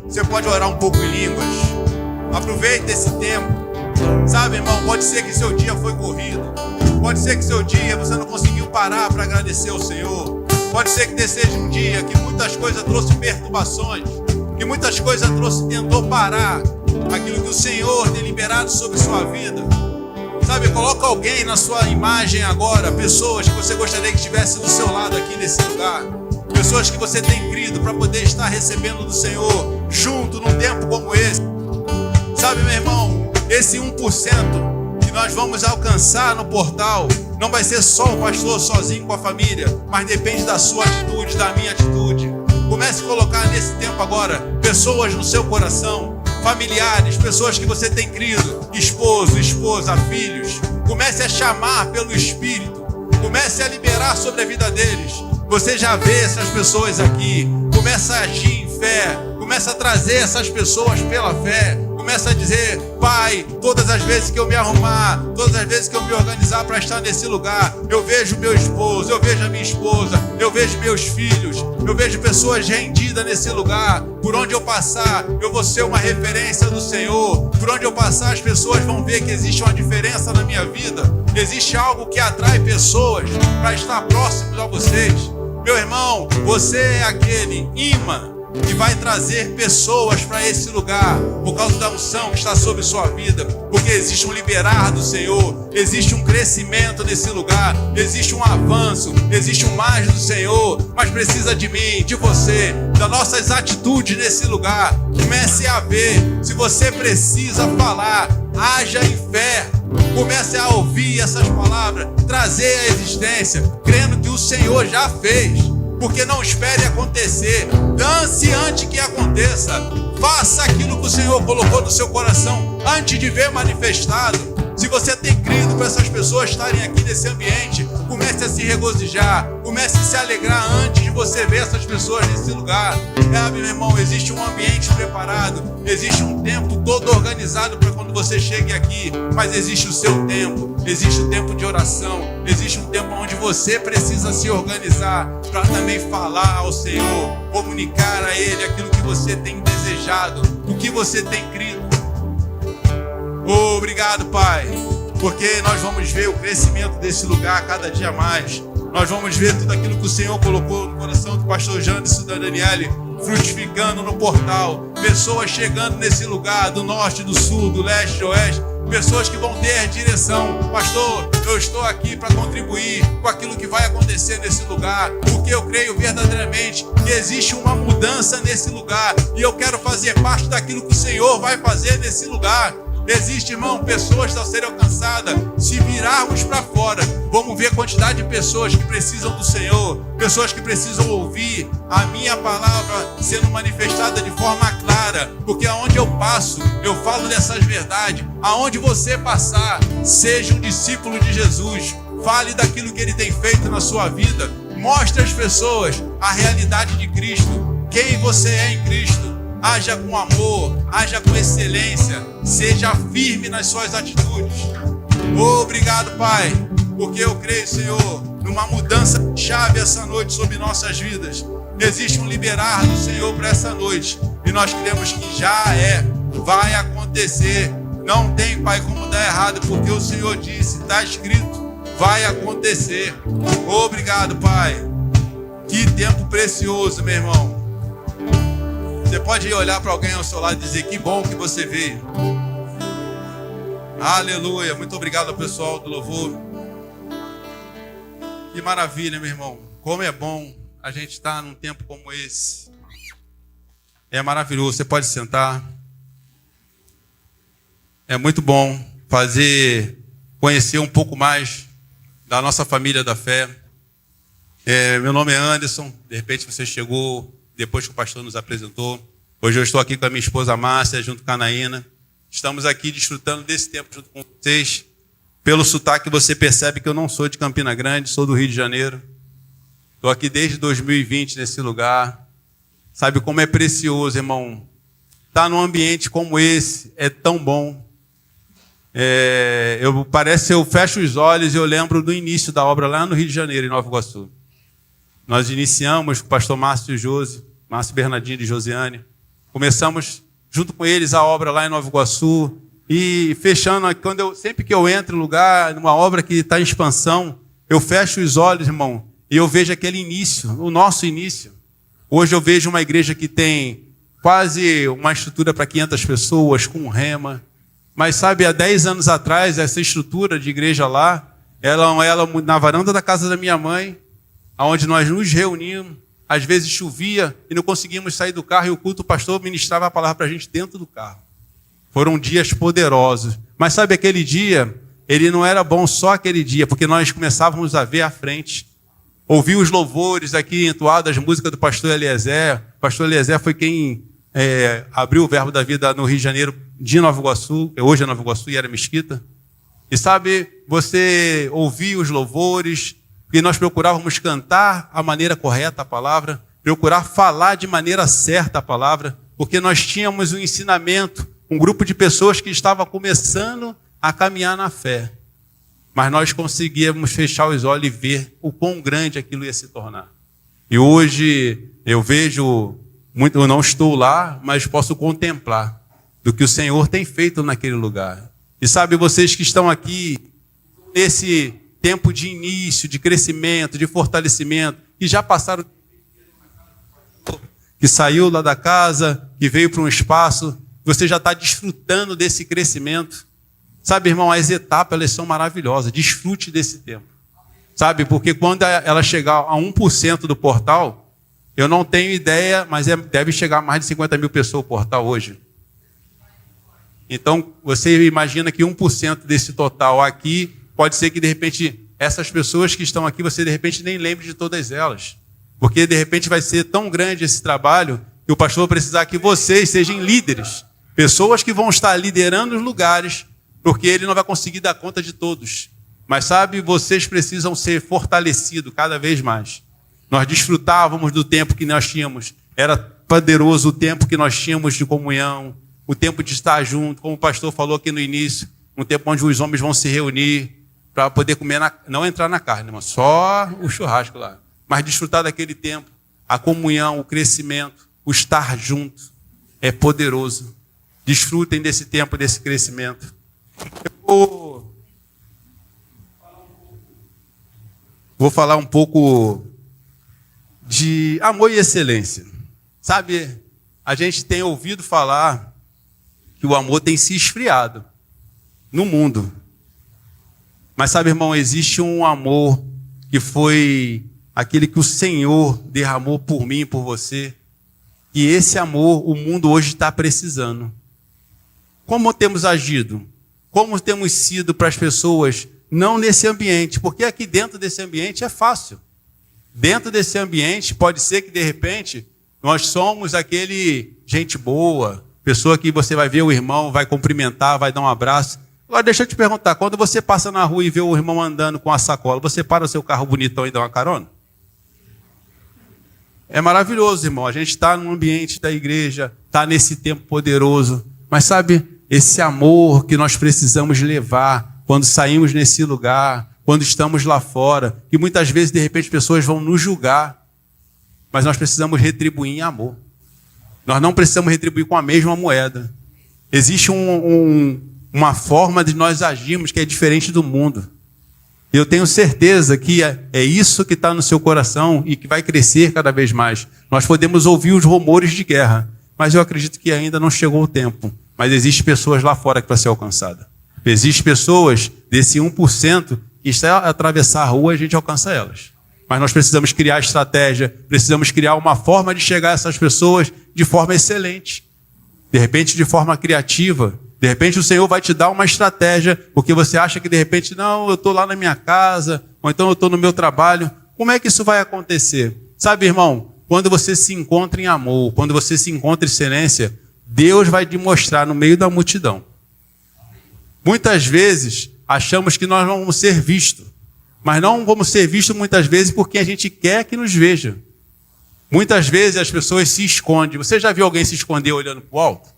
Você pode orar um pouco em línguas. Aproveite esse tempo. Sabe, irmão, pode ser que seu dia foi corrido. Pode ser que seu dia você não conseguiu parar para agradecer ao Senhor. Pode ser que seja um dia que muitas coisas trouxe perturbações, que muitas coisas tentou parar aquilo que o Senhor tem liberado sobre sua vida. Sabe, coloca alguém na sua imagem agora, pessoas que você gostaria que estivesse do seu lado aqui nesse lugar. Pessoas que você tem crido para poder estar recebendo do Senhor junto num tempo como esse. Sabe, meu irmão, esse 1% que nós vamos alcançar no portal não vai ser só o pastor sozinho com a família, mas depende da sua atitude, da minha atitude. Comece a colocar nesse tempo agora pessoas no seu coração, familiares, pessoas que você tem crido, esposo, esposa, filhos. Comece a chamar pelo Espírito, comece a liberar sobre a vida deles. Você já vê essas pessoas aqui, começa a agir em fé, começa a trazer essas pessoas pela fé. Começa a dizer: Pai, todas as vezes que eu me arrumar, todas as vezes que eu me organizar para estar nesse lugar, eu vejo meu esposo, eu vejo a minha esposa, eu vejo meus filhos, eu vejo pessoas rendidas nesse lugar. Por onde eu passar, eu vou ser uma referência do Senhor. Por onde eu passar, as pessoas vão ver que existe uma diferença na minha vida. Existe algo que atrai pessoas para estar próximos a vocês. Meu irmão, você é aquele imã que vai trazer pessoas para esse lugar por causa da unção que está sobre sua vida, porque existe um liberar do Senhor, existe um crescimento nesse lugar, existe um avanço, existe um mais do Senhor, mas precisa de mim, de você, das nossas atitudes nesse lugar. Comece a ver, se você precisa falar, haja em fé, comece a ouvir essas palavras, trazer a existência, crendo que o Senhor já fez. Porque não espere acontecer, dance antes que aconteça. Faça aquilo que o Senhor colocou no seu coração antes de ver manifestado. Se você tem crido para essas pessoas estarem aqui nesse ambiente, comece a se regozijar, comece a se alegrar antes de você ver essas pessoas nesse lugar. Meu irmão, existe um ambiente preparado, existe um tempo todo organizado para quando você chegue aqui, mas existe o seu tempo, existe o tempo de oração, existe um tempo onde você precisa se organizar para também falar ao Senhor, comunicar a Ele aquilo que você tem desejado, o que você tem crido. Obrigado, Pai, porque nós vamos ver o crescimento desse lugar cada dia mais. Nós vamos ver tudo aquilo que o Senhor colocou no coração do pastor Janderson e da Daniele frutificando no portal. Pessoas chegando nesse lugar do norte, do sul, do leste, do oeste. Pessoas que vão ter direção. Pastor, eu estou aqui para contribuir com aquilo que vai acontecer nesse lugar, porque eu creio verdadeiramente que existe uma mudança nesse lugar e eu quero fazer parte daquilo que o Senhor vai fazer nesse lugar. Existe, irmão, pessoas a serem alcançadas. Se virarmos para fora, vamos ver a quantidade de pessoas que precisam do Senhor, pessoas que precisam ouvir a minha palavra sendo manifestada de forma clara, porque aonde eu passo, eu falo dessas verdades. Aonde você passar, seja um discípulo de Jesus, fale daquilo que Ele tem feito na sua vida, mostre às pessoas a realidade de Cristo, quem você é em Cristo. Haja com amor, haja com excelência, seja firme nas suas atitudes. Obrigado, Pai, porque eu creio, Senhor, numa mudança de chave essa noite sobre nossas vidas. Existe um liberar do Senhor para essa noite e nós cremos que já vai acontecer. Não tem, Pai, como dar errado, porque o Senhor disse, está escrito, vai acontecer. Obrigado, Pai. Que tempo precioso, meu irmão. Você pode ir olhar para alguém ao seu lado e dizer: que bom que você veio. Aleluia. Muito obrigado ao pessoal do louvor. Que maravilha, meu irmão. Como é bom a gente estar num tempo como esse. É maravilhoso. Você pode sentar. É muito bom conhecer um pouco mais da nossa família da fé. Meu nome é Anderson. De repente você chegou depois que o pastor nos apresentou. Hoje eu estou aqui com a minha esposa Márcia, junto com a Anaína. Estamos aqui desfrutando desse tempo junto com vocês. Pelo sotaque você percebe que eu não sou de Campina Grande, sou do Rio de Janeiro. Estou aqui desde 2020 nesse lugar. Sabe como é precioso, irmão? Estar num ambiente como esse é tão bom. Parece que eu fecho os olhos e eu lembro do início da obra lá no Rio de Janeiro, em Nova Iguaçu. Nós iniciamos com o pastor Márcio Bernardino e Josiane. Começamos junto com eles a obra lá em Nova Iguaçu. E fechando, sempre que eu entro em lugar, numa obra que está em expansão, eu fecho os olhos, irmão, e eu vejo aquele início, o nosso início. Hoje eu vejo uma igreja que tem quase uma estrutura para 500 pessoas, com rema. Mas sabe, há 10 anos atrás, essa estrutura de igreja lá, ela na varanda da casa da minha mãe, onde nós nos reunimos, às vezes chovia e não conseguíamos sair do carro, e o culto, o pastor ministrava a palavra para a gente dentro do carro. Foram dias poderosos. Mas sabe, aquele dia, ele não era bom só aquele dia, porque nós começávamos a ver à frente. Ouvir os louvores aqui entoados, as músicas do pastor Eliezer. O pastor Eliezer foi quem abriu o Verbo da Vida no Rio de Janeiro, de Nova Iguaçu. Hoje é Nova Iguaçu e era Mesquita. E sabe, você ouvir os louvores, e nós procurávamos cantar a maneira correta a palavra, procurar falar de maneira certa a palavra, porque nós tínhamos um ensinamento, um grupo de pessoas que estava começando a caminhar na fé. Mas nós conseguíamos fechar os olhos e ver o quão grande aquilo ia se tornar. E hoje eu vejo, eu não estou lá, mas posso contemplar do que o Senhor tem feito naquele lugar. E sabe, vocês que estão aqui, nesse tempo de início, de crescimento, de fortalecimento, que já passaram, que saiu lá da casa, que veio para um espaço, você já está desfrutando desse crescimento. Sabe, irmão, as etapas, elas são maravilhosas. Desfrute desse tempo. Sabe, porque quando ela chegar a 1% do portal, eu não tenho ideia, mas deve chegar a mais de 50 mil pessoas o portal hoje. Então, você imagina que 1% desse total aqui, pode ser que, de repente, essas pessoas que estão aqui, você, de repente, nem lembre de todas elas. Porque, de repente, vai ser tão grande esse trabalho que o pastor vai precisar que vocês sejam líderes. Pessoas que vão estar liderando os lugares, porque ele não vai conseguir dar conta de todos. Mas sabe, vocês precisam ser fortalecidos cada vez mais. Nós desfrutávamos do tempo que nós tínhamos. Era poderoso o tempo que nós tínhamos de comunhão, o tempo de estar junto, como o pastor falou aqui no início, um tempo onde os homens vão se reunir para poder comer, não entrar na carne, mas só o churrasco lá. Mas desfrutar daquele tempo, a comunhão, o crescimento, o estar junto, é poderoso. Desfrutem desse tempo, desse crescimento. Eu vou falar um pouco de amor e excelência. Sabe, a gente tem ouvido falar que o amor tem se esfriado no mundo. Mas sabe, irmão, existe um amor que foi aquele que o Senhor derramou por mim e por você. E esse amor o mundo hoje está precisando. Como temos agido? Como temos sido para as pessoas, não nesse ambiente? Porque aqui dentro desse ambiente é fácil. Dentro desse ambiente pode ser que de repente nós somos aquele gente boa, pessoa que você vai ver o irmão, vai cumprimentar, vai dar um abraço. Agora deixa eu te perguntar, quando você passa na rua e vê o irmão andando com a sacola, você para o seu carro bonitão e dá uma carona? É maravilhoso, irmão. A gente está no ambiente da igreja, está nesse tempo poderoso. Mas sabe, esse amor que nós precisamos levar quando saímos nesse lugar, quando estamos lá fora, que muitas vezes, de repente, pessoas vão nos julgar, mas nós precisamos retribuir em amor. Nós não precisamos retribuir com a mesma moeda. Existe uma forma de nós agirmos que é diferente do mundo. Eu tenho certeza que é isso que está no seu coração e que vai crescer cada vez mais. Nós podemos ouvir os rumores de guerra, mas eu acredito que ainda não chegou o tempo. Mas existem pessoas lá fora que vai ser alcançada. Existem pessoas desse 1% que está a atravessar a rua e a gente alcança elas. Mas nós precisamos criar estratégia, precisamos criar uma forma de chegar a essas pessoas de forma excelente. De repente, de forma criativa. De repente, o Senhor vai te dar uma estratégia, porque você acha que, de repente, não, eu estou lá na minha casa, ou então eu estou no meu trabalho. Como é que isso vai acontecer? Sabe, irmão, quando você se encontra em amor, quando você se encontra em excelência, Deus vai te mostrar no meio da multidão. Muitas vezes, achamos que nós não vamos ser vistos, mas não vamos ser vistos muitas vezes porque a gente quer que nos veja. Muitas vezes as pessoas se escondem. Você já viu alguém se esconder olhando para o alto?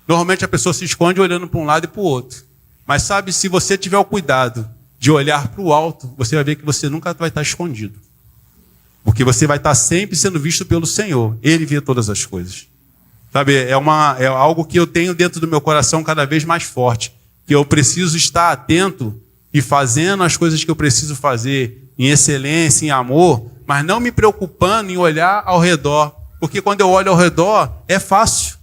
Normalmente a pessoa se esconde olhando para um lado e para o outro. Mas sabe, se você tiver o cuidado de olhar para o alto, você vai ver que você nunca vai estar escondido. Porque você vai estar sempre sendo visto pelo Senhor. Ele vê todas as coisas. Sabe, é algo que eu tenho dentro do meu coração cada vez mais forte, que eu preciso estar atento e fazendo as coisas que eu preciso fazer em excelência, em amor, mas não me preocupando em olhar ao redor, porque quando eu olho ao redor é fácil,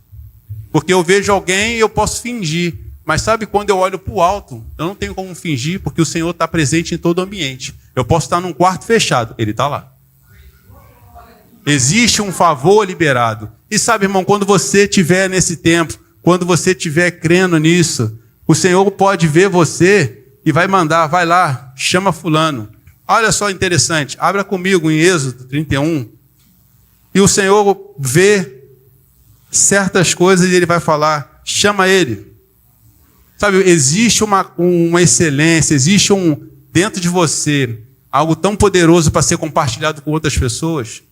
porque eu vejo alguém e eu posso fingir, mas sabe, quando eu olho para o alto, eu não tenho como fingir, porque o Senhor está presente em todo o ambiente. Eu posso estar num quarto fechado, Ele está lá. Existe um favor liberado. E sabe, irmão, quando você estiver nesse tempo, quando você estiver crendo nisso, o Senhor pode ver você e vai mandar, vai lá, chama fulano. Olha só interessante, abra comigo em Êxodo 31. E o Senhor vê certas coisas e Ele vai falar, chama ele. Sabe, existe uma excelência, existe dentro de você algo tão poderoso para ser compartilhado com outras pessoas.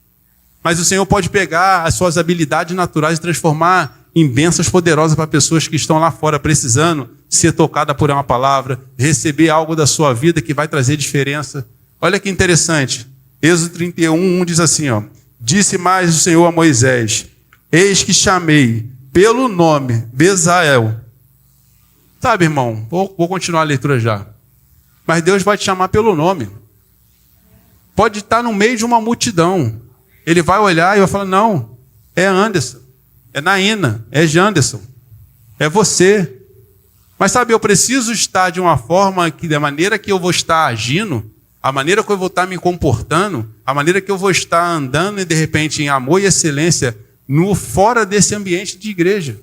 Mas o Senhor pode pegar as suas habilidades naturais e transformar em bênçãos poderosas para pessoas que estão lá fora precisando ser tocada por uma palavra, receber algo da sua vida que vai trazer diferença. Olha que interessante. Êxodo 31, 1 diz assim, ó. Disse mais o Senhor a Moisés, eis que chamei pelo nome Bezael. Sabe, irmão, vou continuar a leitura já. Mas Deus vai te chamar pelo nome. Pode estar no meio de uma multidão. Ele vai olhar e vai falar, não, é Anderson, é Naina, é Janderson, é você. Mas sabe, eu preciso estar de uma forma que, da maneira que eu vou estar agindo, a maneira que eu vou estar me comportando, a maneira que eu vou estar andando, e de repente, em amor e excelência, fora desse ambiente de igreja.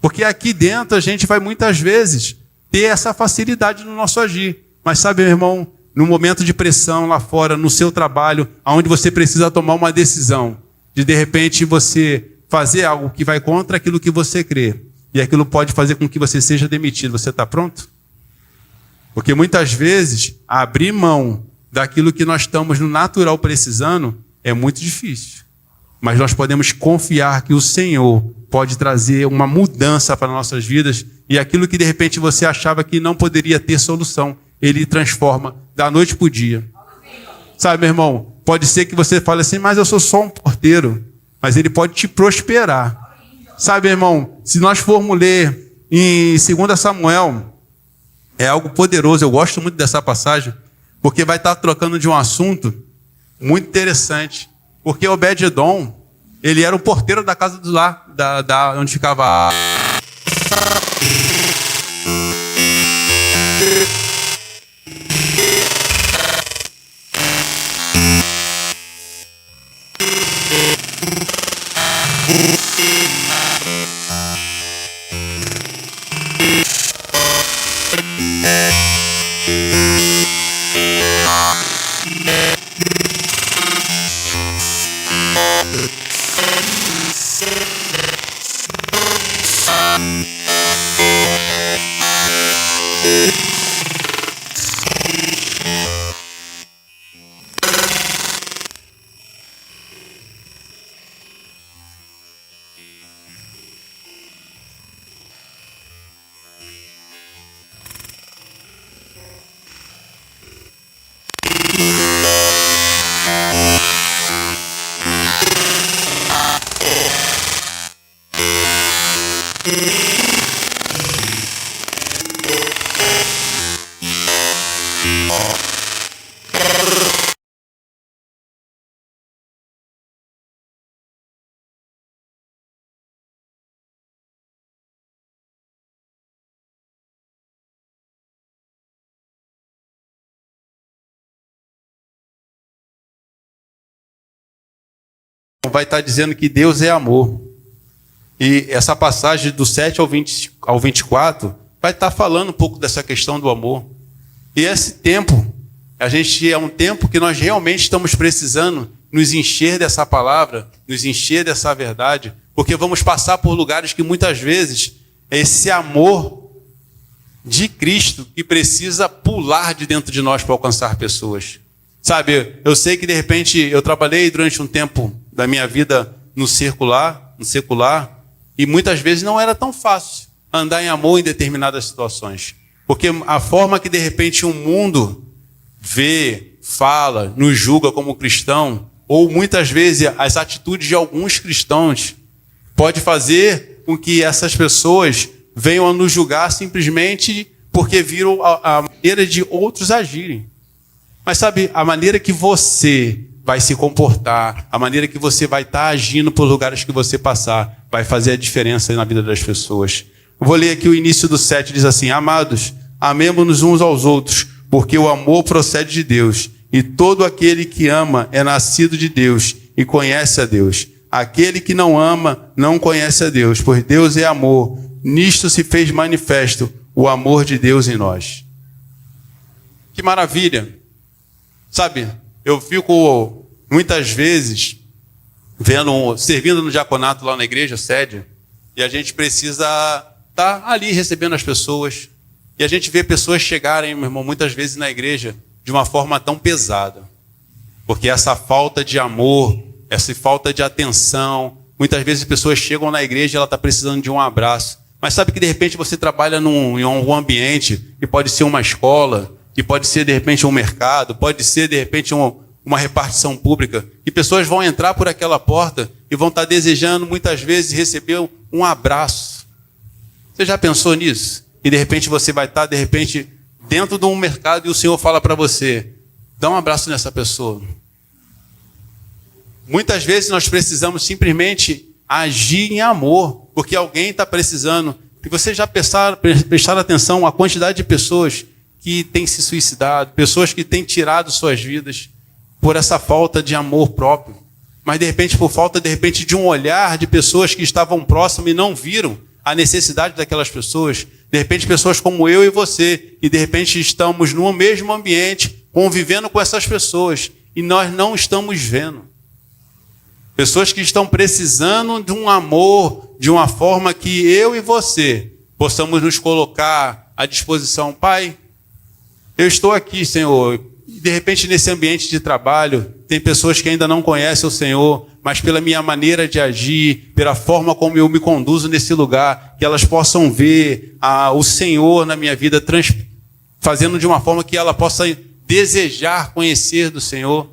Porque aqui dentro a gente vai muitas vezes ter essa facilidade no nosso agir. Mas sabe, meu irmão, no momento de pressão lá fora, no seu trabalho, onde você precisa tomar uma decisão, de repente você fazer algo que vai contra aquilo que você crê, e aquilo pode fazer com que você seja demitido. Você está pronto? Porque muitas vezes, abrir mão daquilo que nós estamos no natural precisando é muito difícil. Mas nós podemos confiar que o Senhor pode trazer uma mudança para nossas vidas, e aquilo que de repente você achava que não poderia ter solução, Ele transforma da noite para o dia. Sabe, meu irmão, pode ser que você fale assim, mas eu sou só um porteiro. Mas Ele pode te prosperar. Sabe, meu irmão, se nós formos ler em 2 Samuel, é algo poderoso. Eu gosto muito dessa passagem, porque vai estar trocando de um assunto muito interessante. Porque Obed-Edom, ele era o porteiro da casa do lar, onde ficava vai estar dizendo que Deus é amor. E essa passagem do 7 ao 24 vai estar falando um pouco dessa questão do amor. E esse tempo, é um tempo que nós realmente estamos precisando nos encher dessa palavra, nos encher dessa verdade, porque vamos passar por lugares que muitas vezes é esse amor de Cristo que precisa pular de dentro de nós para alcançar pessoas. Sabe, eu sei que de repente eu trabalhei durante um tempo da minha vida no secular, e muitas vezes não era tão fácil andar em amor em determinadas situações. Porque a forma que de repente o mundo vê, fala, nos julga como cristão, ou muitas vezes as atitudes de alguns cristãos, Pode fazer com que essas pessoas venham a nos julgar simplesmente porque viram a maneira de outros agirem. Mas sabe, a maneira que você vai se comportar, a maneira que você vai estar agindo por lugares que você passar, vai fazer a diferença na vida das pessoas. Eu vou ler aqui o início do 7, diz assim: Amados, amemo-nos uns aos outros, porque o amor procede de Deus, e todo aquele que ama é nascido de Deus e conhece a Deus. Aquele que não ama não conhece a Deus, pois Deus é amor. Nisto se fez manifesto o amor de Deus em nós. Que maravilha! Sabe, eu fico muitas vezes servindo no diaconato lá na igreja, sede, e a gente precisa estar ali recebendo as pessoas. E a gente vê pessoas chegarem, meu irmão, muitas vezes na igreja de uma forma tão pesada. Porque essa falta de amor, essa falta de atenção, muitas vezes as pessoas chegam na igreja e ela está precisando de um abraço. Mas sabe que de repente você trabalha em um ambiente que pode ser uma escola, que pode ser de repente um mercado, pode ser de repente uma repartição pública, e pessoas vão entrar por aquela porta e vão estar desejando muitas vezes receber um abraço. Você já pensou nisso? E de repente você vai estar de repente dentro de um mercado e o Senhor fala para você: dá um abraço nessa pessoa. Muitas vezes nós precisamos simplesmente agir em amor, porque alguém está precisando. E vocês já prestaram atenção à quantidade de pessoas que têm se suicidado, pessoas que têm tirado suas vidas por essa falta de amor próprio, mas de repente por falta de um olhar de pessoas que estavam próximas e não viram a necessidade daquelas pessoas. De repente pessoas como eu e você, e de repente estamos no mesmo ambiente, convivendo com essas pessoas, e nós não estamos vendo. Pessoas que estão precisando de um amor, de uma forma que eu e você possamos nos colocar à disposição. Pai, eu estou aqui, Senhor, e de repente nesse ambiente de trabalho, tem pessoas que ainda não conhecem o Senhor, mas pela minha maneira de agir, pela forma como eu me conduzo nesse lugar, que elas possam ver o Senhor na minha vida, fazendo de uma forma que ela possa desejar conhecer do Senhor.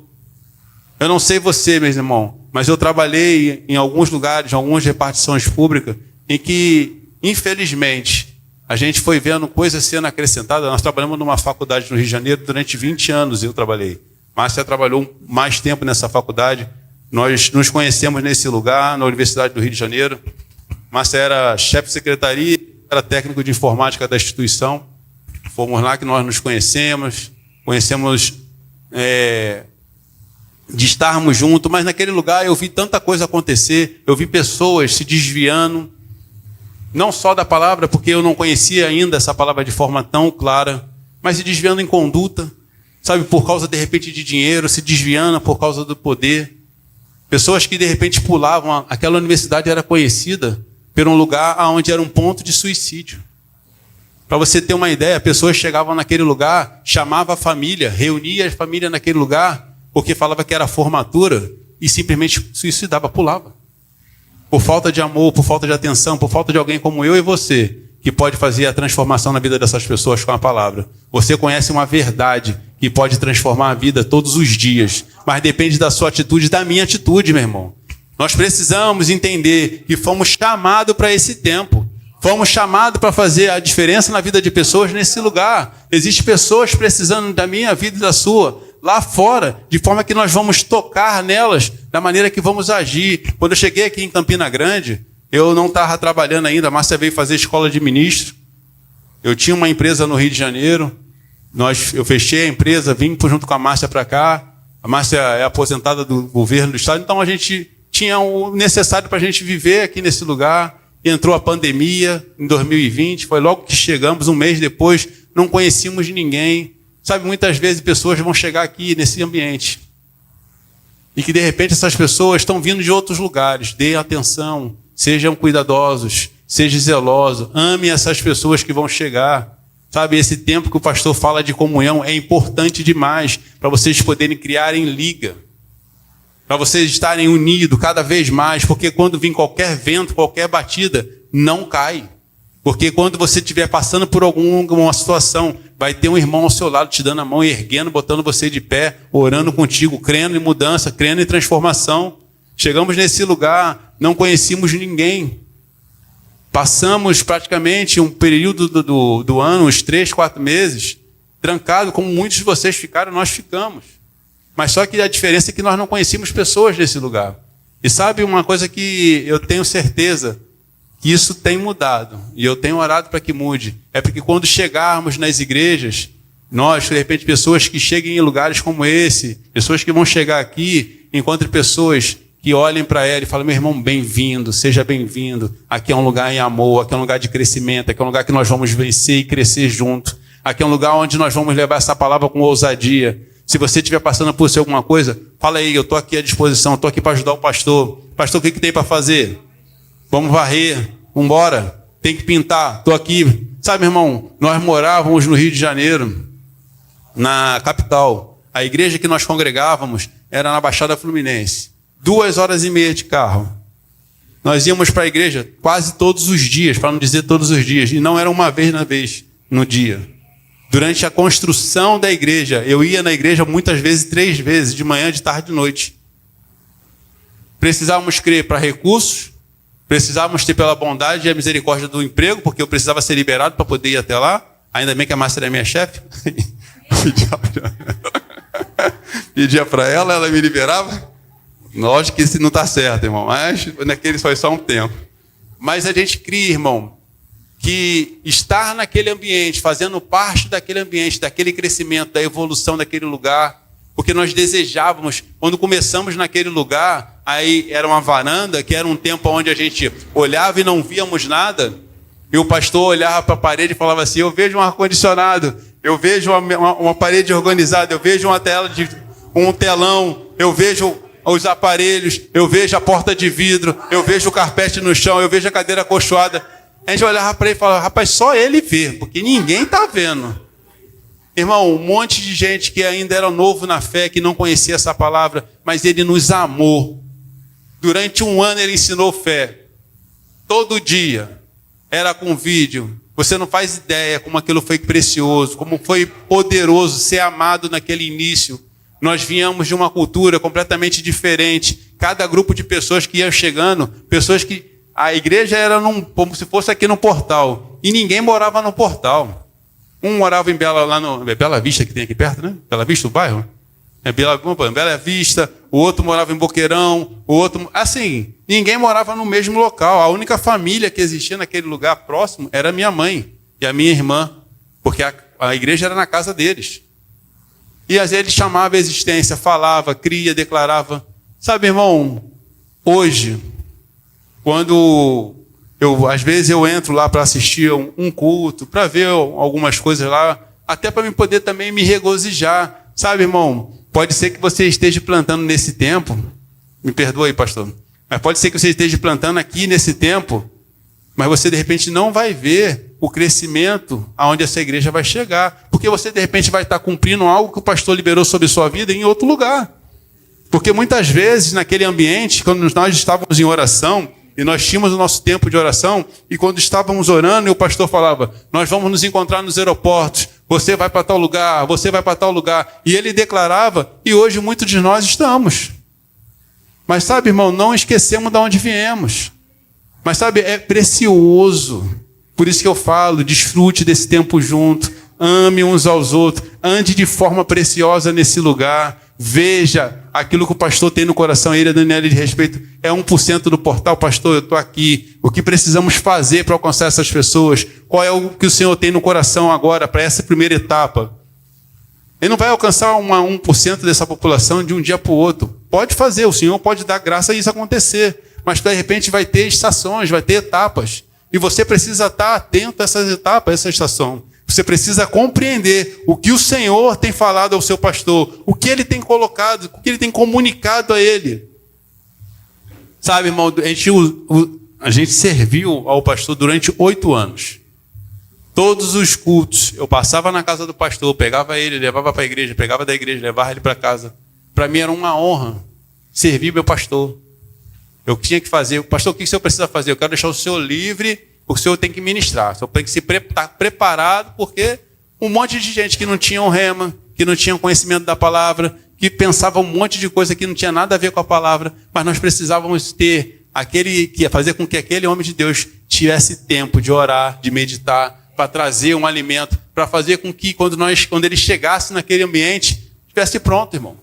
Eu não sei você, meus irmãos, mas eu trabalhei em alguns lugares, em algumas repartições públicas, em que, infelizmente, a gente foi vendo coisas sendo acrescentadas. Nós trabalhamos numa faculdade no Rio de Janeiro durante 20 anos, eu trabalhei. Márcia trabalhou mais tempo nessa faculdade. Nós nos conhecemos nesse lugar, na Universidade do Rio de Janeiro. Márcia era chefe de secretaria, era técnico de informática da instituição. Fomos lá que nós nos conhecemos de estarmos juntos, mas naquele lugar eu vi tanta coisa acontecer, eu vi pessoas se desviando, não só da palavra, porque eu não conhecia ainda essa palavra de forma tão clara, mas se desviando em conduta, sabe, por causa de repente de dinheiro, se desviando por causa do poder. Pessoas que de repente pulavam, aquela universidade era conhecida por um lugar onde era um ponto de suicídio. Para você ter uma ideia, pessoas chegavam naquele lugar, chamavam a família, reunia a família naquele lugar, porque falava que era formatura e simplesmente suicidava, pulava. Por falta de amor, por falta de atenção, por falta de alguém como eu e você, que pode fazer a transformação na vida dessas pessoas com a palavra. Você conhece uma verdade que pode transformar a vida todos os dias, mas depende da sua atitude, da minha atitude, meu irmão. Nós precisamos entender que fomos chamados para esse tempo. Fomos chamados para fazer a diferença na vida de pessoas nesse lugar. Existem pessoas precisando da minha vida e da sua, lá fora, de forma que nós vamos tocar nelas, da maneira que vamos agir. Quando eu cheguei aqui em Campina Grande, eu não estava trabalhando ainda, a Márcia veio fazer escola de ministro. Eu tinha uma empresa no Rio de Janeiro, eu fechei a empresa, vim junto com a Márcia para cá. A Márcia é aposentada do governo do estado, então a gente tinha o necessário para a gente viver aqui nesse lugar. Entrou a pandemia em 2020, foi logo que chegamos, um mês depois, não conhecíamos ninguém. Sabe, muitas vezes pessoas vão chegar aqui nesse ambiente e que de repente essas pessoas estão vindo de outros lugares. Dêem atenção, sejam cuidadosos, sejam zelosos, amem essas pessoas que vão chegar. Sabe, esse tempo que o pastor fala de comunhão é importante demais para vocês poderem criarem liga, para vocês estarem unidos cada vez mais, porque quando vir qualquer vento, qualquer batida, não cai. Porque quando você estiver passando por alguma situação, vai ter um irmão ao seu lado te dando a mão, erguendo, botando você de pé, orando contigo, crendo em mudança, crendo em transformação. Chegamos nesse lugar, não conhecíamos ninguém. Passamos praticamente um período do ano, uns 3, 4 meses, trancado, como muitos de vocês ficaram, nós ficamos. Mas só que a diferença é que nós não conhecíamos pessoas desse lugar. E sabe uma coisa que eu tenho certeza que isso tem mudado, e eu tenho orado para que mude, é porque quando chegarmos nas igrejas, nós, de repente, pessoas que cheguem em lugares como esse, pessoas que vão chegar aqui, encontrem pessoas que olhem para ela e falem: meu irmão, bem-vindo, seja bem-vindo, aqui é um lugar em amor, aqui é um lugar de crescimento, aqui é um lugar que nós vamos vencer e crescer junto, aqui é um lugar onde nós vamos levar essa palavra com ousadia. Se você estiver passando por ser alguma coisa, fala aí, eu estou aqui à disposição, estou aqui para ajudar o pastor. Pastor, o que tem para fazer? Vamos varrer, vamos embora, tem que pintar, estou aqui. Sabe, irmão, nós morávamos no Rio de Janeiro, na capital. A igreja que nós congregávamos era na Baixada Fluminense. 2h30 de carro. Nós íamos para a igreja quase todos os dias, para não dizer todos os dias, e não era uma vez no dia. Durante a construção da igreja, eu ia na igreja muitas vezes, 3 vezes, de manhã, de tarde e de noite. Precisávamos crer para recursos, precisávamos ter pela bondade e a misericórdia do emprego, porque eu precisava ser liberado para poder ir até lá. Ainda bem que a Márcia era minha chefe. Pedia para ela me liberava. Lógico que isso não está certo, irmão, mas naquele foi só um tempo. Mas a gente cria, irmão, que estar naquele ambiente, fazendo parte daquele ambiente, daquele crescimento, da evolução daquele lugar, porque nós desejávamos, quando começamos naquele lugar, aí era uma varanda, que era um tempo onde a gente olhava e não víamos nada, e o pastor olhava para a parede e falava assim: eu vejo um ar-condicionado, eu vejo uma parede organizada, eu vejo um telão, eu vejo os aparelhos, eu vejo a porta de vidro, eu vejo o carpete no chão, eu vejo a cadeira acolchoada. A gente olhava para ele e falava: rapaz, só ele vê, porque ninguém está vendo. Irmão, um monte de gente que ainda era novo na fé, que não conhecia essa palavra, mas ele nos amou. Durante 1 ano ele ensinou fé. Todo dia. Era com vídeo. Você não faz ideia como aquilo foi precioso, como foi poderoso ser amado naquele início. Nós viemos de uma cultura completamente diferente. Cada grupo de pessoas que ia chegando, pessoas que a igreja era como se fosse aqui no portal. E ninguém morava no portal. Um morava em Bela Vista, que tem aqui perto, né? Bela Vista, o bairro? Bela Vista. O outro morava em Boqueirão. O outro... Assim, ninguém morava no mesmo local. A única família que existia naquele lugar próximo era a minha mãe e a minha irmã. Porque a igreja era na casa deles. E às vezes ele chamava a existência, falava, cria, declarava. Sabe, irmão, hoje... Quando às vezes eu entro lá para assistir um culto, para ver algumas coisas lá, até para me poder também me regozijar. Sabe, irmão, pode ser que você esteja plantando nesse tempo, me perdoa aí, pastor, mas pode ser que você esteja plantando aqui nesse tempo, mas você de repente não vai ver o crescimento aonde essa igreja vai chegar, porque você de repente vai estar cumprindo algo que o pastor liberou sobre sua vida em outro lugar. Porque muitas vezes naquele ambiente, quando nós estávamos em oração, e nós tínhamos o nosso tempo de oração, e quando estávamos orando, e o pastor falava: nós vamos nos encontrar nos aeroportos, você vai para tal lugar, você vai para tal lugar. E ele declarava, e hoje muitos de nós estamos. Mas sabe, irmão, não esquecemos de onde viemos. Mas sabe, é precioso. Por isso que eu falo, desfrute desse tempo junto, ame uns aos outros, ande de forma preciosa nesse lugar. Veja aquilo que o pastor tem no coração, ele e a Daniela de respeito. É 1% do portal, pastor, eu estou aqui. O que precisamos fazer para alcançar essas pessoas? Qual é o que o Senhor tem no coração agora para essa primeira etapa? Ele não vai alcançar 1% dessa população de um dia para o outro. Pode fazer, o Senhor pode dar graça a isso acontecer. Mas de repente vai ter estações, vai ter etapas. E você precisa estar atento a essas etapas, a essa estação. Você precisa compreender o que o Senhor tem falado ao seu pastor, o que ele tem colocado, o que ele tem comunicado a ele. Sabe, irmão, a gente serviu ao pastor durante 8 anos. Todos os cultos, eu passava na casa do pastor, pegava ele, levava para a igreja, pegava da igreja, levava ele para casa. Para mim era uma honra servir meu pastor. Eu tinha que fazer, pastor, o que o senhor precisa fazer? Eu quero deixar o senhor livre, o senhor tem que ministrar, o senhor tem que estar preparado, porque um monte de gente que não tinha um rema, que não tinha conhecimento da palavra, que pensava um monte de coisa que não tinha nada a ver com a palavra, mas nós precisávamos ter aquele que ia fazer com que aquele homem de Deus tivesse tempo de orar, de meditar, para trazer um alimento, para fazer com que quando ele chegasse naquele ambiente, estivesse pronto, irmão.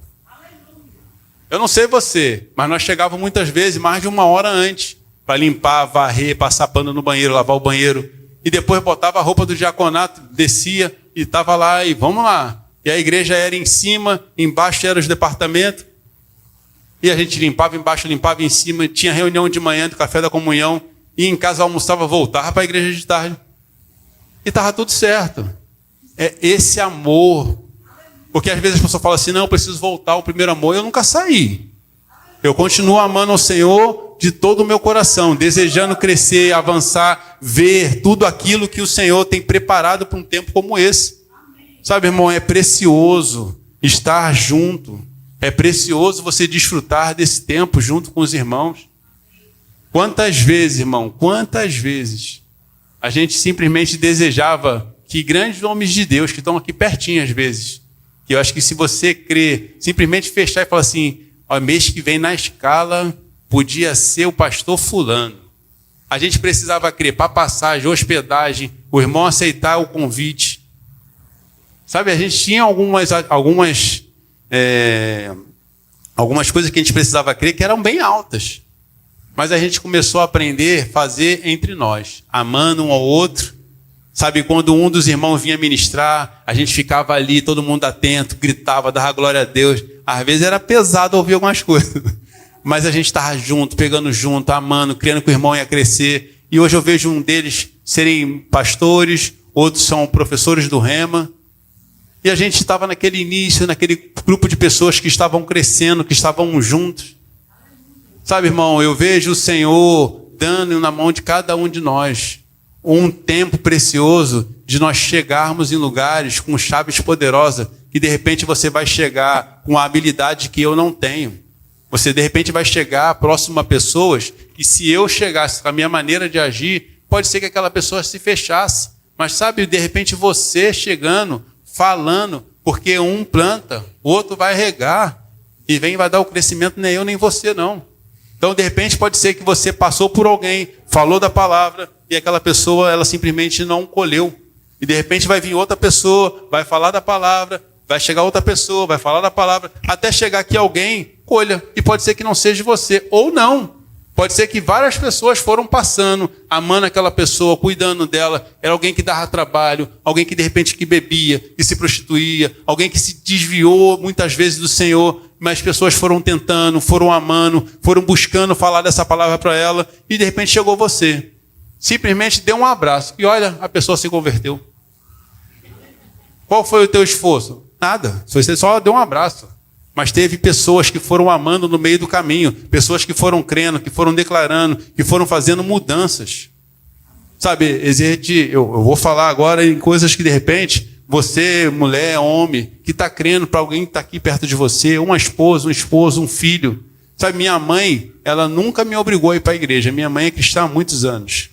Eu não sei você, mas nós chegávamos muitas vezes mais de 1 hora antes, para limpar, varrer, passar pano no banheiro, lavar o banheiro, e depois botava a roupa do diaconato, descia e estava lá, e vamos lá. E a igreja era em cima, embaixo eram os departamentos, e a gente limpava embaixo, limpava em cima, tinha reunião de manhã, do café da comunhão, e em casa almoçava, voltava para a igreja de tarde. E estava tudo certo. É esse amor. Porque às vezes as pessoas falam assim, não, eu preciso voltar ao primeiro amor. Eu nunca saí. Eu continuo amando ao Senhor de todo o meu coração, desejando crescer, avançar, ver tudo aquilo que o Senhor tem preparado para um tempo como esse. Sabe, irmão, é precioso estar junto. É precioso você desfrutar desse tempo junto com os irmãos. Quantas vezes, irmão, quantas vezes a gente simplesmente desejava que grandes homens de Deus, que estão aqui pertinho às vezes, que eu acho que se você crer, simplesmente fechar e falar assim, ó, mês que vem na escala podia ser o pastor fulano. A gente precisava crer para passagem, hospedagem, o irmão aceitar o convite. Sabe, a gente tinha algumas coisas que a gente precisava crer que eram bem altas. Mas a gente começou a aprender a fazer entre nós, amando um ao outro. Sabe, quando um dos irmãos vinha ministrar, a gente ficava ali, todo mundo atento, gritava, dava glória a Deus. Às vezes era pesado ouvir algumas coisas. Mas a gente estava junto, pegando junto, amando, crendo que o irmão ia crescer. E hoje eu vejo um deles serem pastores, outros são professores do Rema. E a gente estava naquele início, naquele grupo de pessoas que estavam crescendo, que estavam juntos. Sabe, irmão, eu vejo o Senhor dando na mão de cada um de nós um tempo precioso de nós chegarmos em lugares com chaves poderosas, que de repente você vai chegar com a habilidade que eu não tenho. Você de repente vai chegar próximo a pessoas que se eu chegasse com a minha maneira de agir, pode ser que aquela pessoa se fechasse. Mas sabe, de repente você chegando, falando, porque um planta, o outro vai regar, e vai dar o crescimento, nem eu nem você não. Então, de repente, pode ser que você passou por alguém, falou da palavra, e aquela pessoa, ela simplesmente não colheu. E de repente vai vir outra pessoa, vai falar da palavra, vai chegar outra pessoa, vai falar da palavra, até chegar que alguém colha. E pode ser que não seja você, ou não. Pode ser que várias pessoas foram passando, amando aquela pessoa, cuidando dela. Era alguém que dava trabalho, alguém que de repente que bebia, que se prostituía, alguém que se desviou muitas vezes do Senhor, mas pessoas foram tentando, foram amando, foram buscando falar dessa palavra para ela, e de repente chegou você. Simplesmente deu um abraço, e olha, a pessoa se converteu. Qual foi o teu esforço? Nada, você só deu um abraço. Mas teve pessoas que foram amando no meio do caminho, pessoas que foram crendo, que foram declarando, que foram fazendo mudanças. Sabe, eu vou falar agora em coisas que de repente, você, mulher, homem, que está crendo para alguém que está aqui perto de você, uma esposa, um esposo, um filho. Sabe, minha mãe, ela nunca me obrigou a ir para a igreja. Minha mãe é cristã há muitos anos.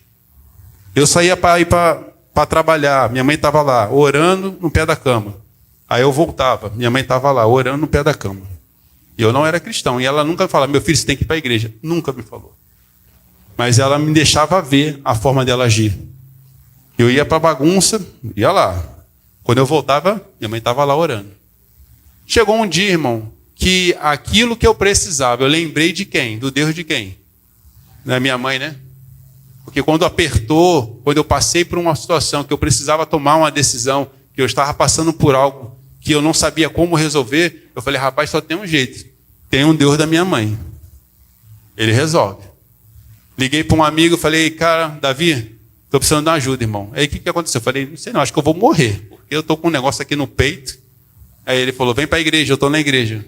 Eu saía para ir para trabalhar, minha mãe estava lá, orando no pé da cama. Aí eu voltava, minha mãe estava lá, orando no pé da cama. E eu não era cristão. E ela nunca me falava, meu filho, você tem que ir para a igreja. Nunca me falou. Mas ela me deixava ver a forma dela agir. Eu ia para a bagunça, ia lá. Quando eu voltava, minha mãe estava lá orando. Chegou um dia, irmão, que aquilo que eu precisava, eu lembrei de quem? Do Deus de quem? Da minha mãe, né? Porque quando apertou, quando eu passei por uma situação que eu precisava tomar uma decisão, que eu estava passando por algo que eu não sabia como resolver, eu falei, rapaz, só tem um jeito. Tem um Deus da minha mãe. Ele resolve. Liguei para um amigo, falei, cara, Davi, estou precisando de uma ajuda, irmão. Aí o que aconteceu? Eu falei, não sei não, acho que eu vou morrer. Porque eu estou com um negócio aqui no peito. Aí ele falou, vem para a igreja, eu estou na igreja.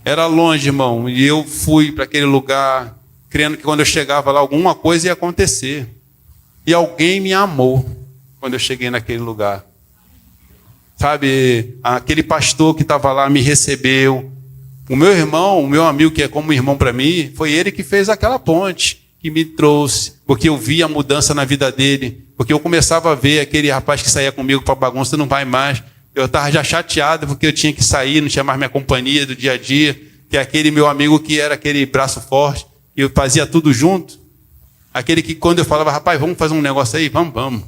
Era longe, irmão, e eu fui para aquele lugar, crendo que quando eu chegava lá, alguma coisa ia acontecer. E alguém me amou quando eu cheguei naquele lugar. Sabe, aquele pastor que estava lá me recebeu. O meu irmão, o meu amigo, que é como irmão para mim, foi ele que fez aquela ponte, que me trouxe, porque eu vi a mudança na vida dele, porque eu começava a ver aquele rapaz que saía comigo para bagunça, não vai mais. Eu estava já chateado porque eu tinha que sair, não tinha mais minha companhia do dia a dia, que é aquele meu amigo que era aquele braço forte, e eu fazia tudo junto. Aquele que quando eu falava, rapaz, vamos fazer um negócio aí? Vamos.